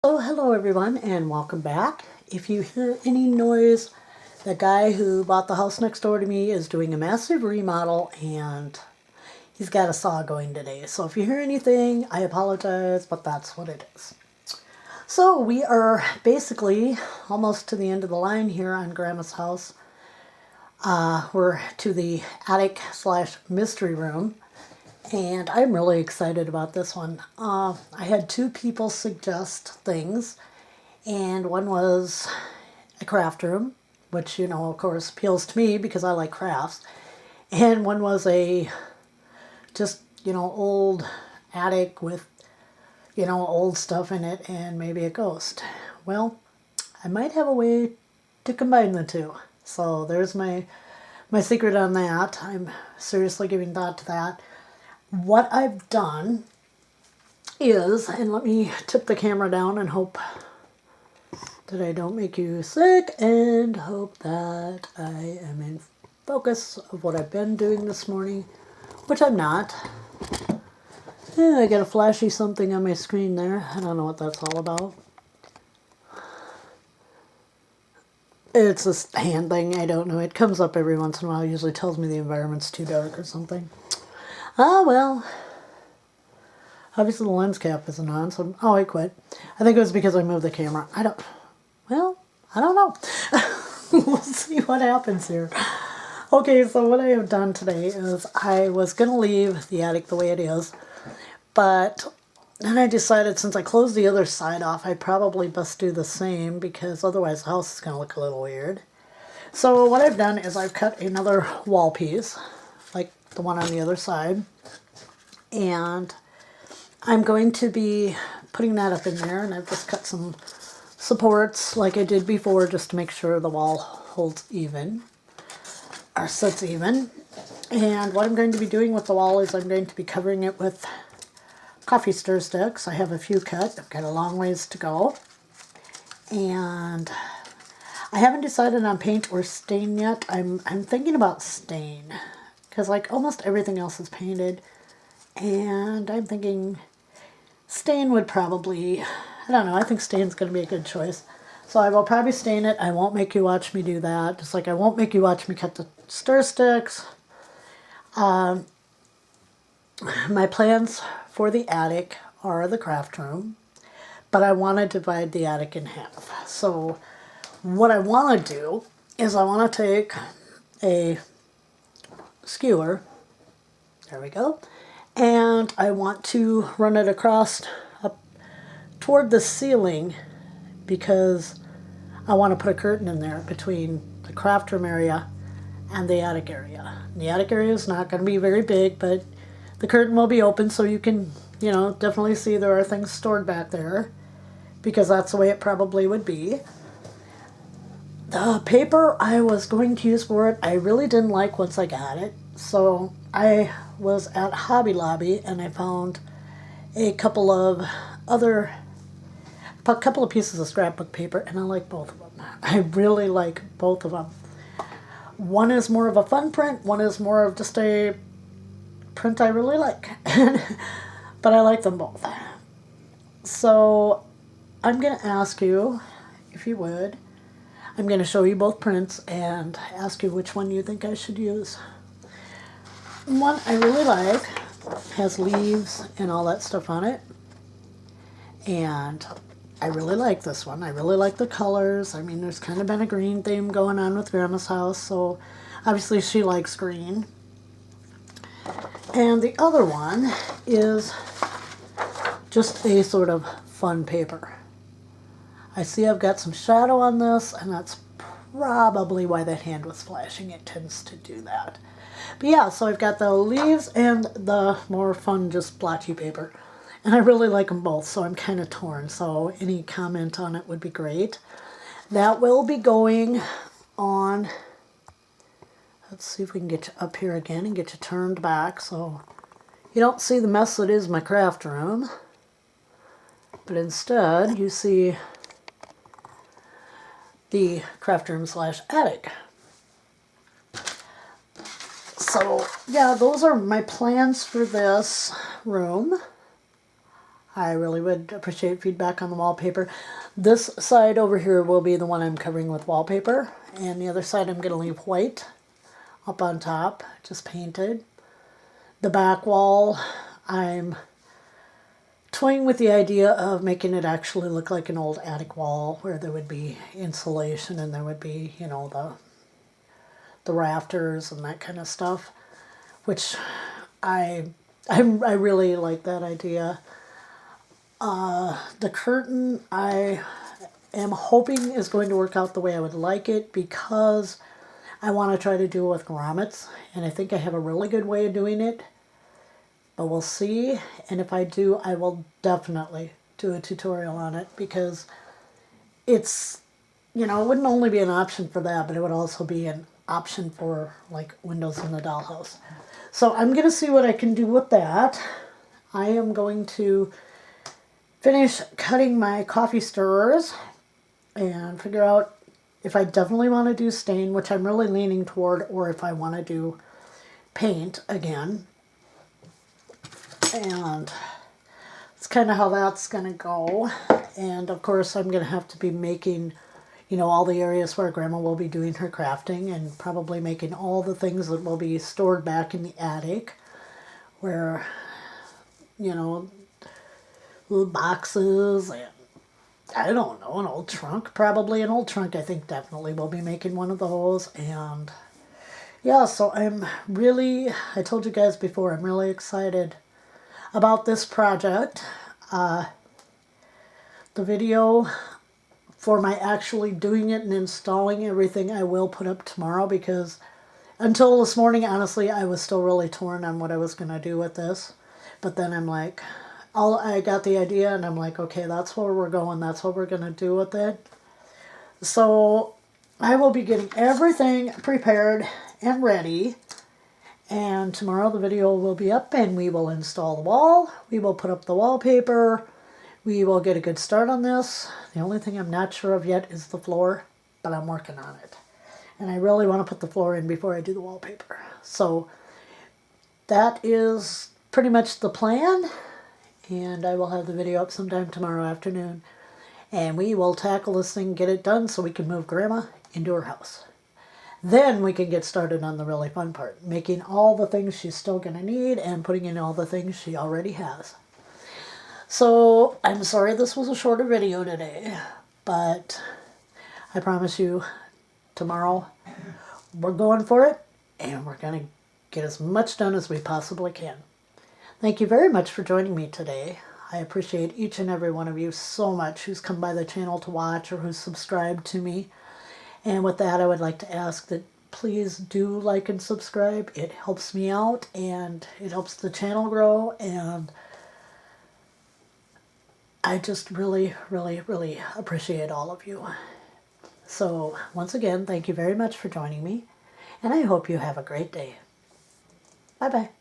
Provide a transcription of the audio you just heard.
Oh, hello everyone, and welcome back. If you hear any noise, the guy who bought the house next door to me is doing a massive remodel, and he's got a saw going today. So if you hear anything, I apologize, but that's what it is. So we are basically almost to the end of the line here on Grandma's house. We're to the attic / mystery room. And I'm really excited about this one. I had two people suggest things, and one was a craft room, which, of course, appeals to me because I like crafts. And one was a just, old attic with, old stuff in it and maybe a ghost. Well, I might have a way to combine the two. So there's my secret on that. I'm seriously giving thought to that. What I've done is, and let me tip the camera down and hope that I don't make you sick, and hope that I am in focus of what I've been doing this morning, which I'm not. Yeah, I got a flashy something on my screen there. I don't know what that's all about. It's this hand thing, I don't know. It comes up every once in a while. It usually tells me the environment's too dark or something. Ah, well. Obviously the lens cap isn't on, so... Oh, I quit. I think it was because I moved the camera. I don't know. We'll see what happens here. Okay, so what I have done today is I was going to leave the attic the way it is, but then I decided since I closed the other side off, I'd probably best do the same because otherwise the house is going to look a little weird. So what I've done is I've cut another wall piece, like the one on the other side, and I'm going to be putting that up in there, and I've just cut some supports like I did before just to make sure the wall holds even, or sits even. And what I'm going to be doing with the wall is I'm going to be covering it with coffee stir sticks. I have a few cut. I've got a long ways to go. And I haven't decided on paint or stain yet. I'm thinking about stain because like almost everything else is painted. And I'm thinking stain would probably, I don't know, I think stain's going to be a good choice. So I will probably stain it. I won't make you watch me do that. Just like I won't make you watch me cut the stir sticks. My plans for the attic are the craft room, but I want to divide the attic in half. So what I want to do is I want to take a skewer, there we go, and I want to run it across up toward the ceiling because I want to put a curtain in there between the craft room area and the attic area. The attic area is not going to be very big, but the curtain will be open so you can, definitely see there are things stored back there because that's the way it probably would be. The paper I was going to use for it, I really didn't like once I got it. So I was at Hobby Lobby and I found a couple of pieces of scrapbook paper, and I like both of them. I really like both of them. One is more of a fun print, one is more of just a print I really like. But I like them both. So I'm going to ask you, if you would, I'm going to show you both prints and ask you which one you think I should use. One I really like has leaves and all that stuff on it. And I really like this one. I really like the colors. I mean, there's kind of been a green theme going on with Grandma's house, so obviously she likes green. And the other one is just a sort of fun paper. I see I've got some shadow on this, and that's probably why that hand was flashing. It tends to do that. But yeah, so I've got the leaves and the more fun, just blotchy paper. And I really like them both, so I'm kind of torn. So any comment on it would be great. That will be going on. Let's see if we can get you up here again and get you turned back so you don't see the mess that is my craft room. But instead, you see the craft room / attic. So, yeah, those are my plans for this room. I really would appreciate feedback on the wallpaper. This side over here will be the one I'm covering with wallpaper, and the other side I'm going to leave white up on top, just painted. The back wall, I'm toying with the idea of making it actually look like an old attic wall where there would be insulation and there would be, you know, the rafters and that kind of stuff, which I really like that idea. The curtain I am hoping is going to work out the way I would like it, because I want to try to do it with grommets, and I think I have a really good way of doing it, but we'll see. And if I do, I will definitely do a tutorial on it, because it's, you know, it wouldn't only be an option for that, but it would also be an option for like windows in the dollhouse. So I'm going to see what I can do with that. I am going to finish cutting my coffee stirrers and figure out if I definitely want to do stain, which I'm really leaning toward, or if I want to do paint again. And it's kind of how that's going to go. And of course I'm going to have to be making, you know, all the areas where Grandma will be doing her crafting, and probably making all the things that will be stored back in the attic, where, you know, little boxes and I don't know, an old trunk, probably an old trunk. I think definitely will be making one of those. And yeah, so I'm really, I told you guys before, I'm really excited about this project. The video for my actually doing it and installing everything I will put up tomorrow, because until this morning, honestly, I was still really torn on what I was going to do with this. But then I'm like, I got the idea, and I'm like, okay, that's where we're going. That's what we're going to do with it. So I will be getting everything prepared and ready. And tomorrow the video will be up, and we will install the wall. We will put up the wallpaper. We will get a good start on this. The only thing I'm not sure of yet is the floor, but I'm working on it. And I really want to put the floor in before I do the wallpaper. So that is pretty much the plan. And I will have the video up sometime tomorrow afternoon. And we will tackle this thing, get it done, so we can move Grandma into her house. Then we can get started on the really fun part, making all the things she's still going to need and putting in all the things she already has. So I'm sorry this was a shorter video today, but I promise you tomorrow we're going for it, and we're going to get as much done as we possibly can. Thank you very much for joining me today. I appreciate each and every one of you so much who's come by the channel to watch or who's subscribed to me. And with that, I would like to ask that please do like and subscribe. It helps me out, and it helps the channel grow, and I just really, really, really appreciate all of you. So once again, thank you very much for joining me, and I hope you have a great day. Bye-bye.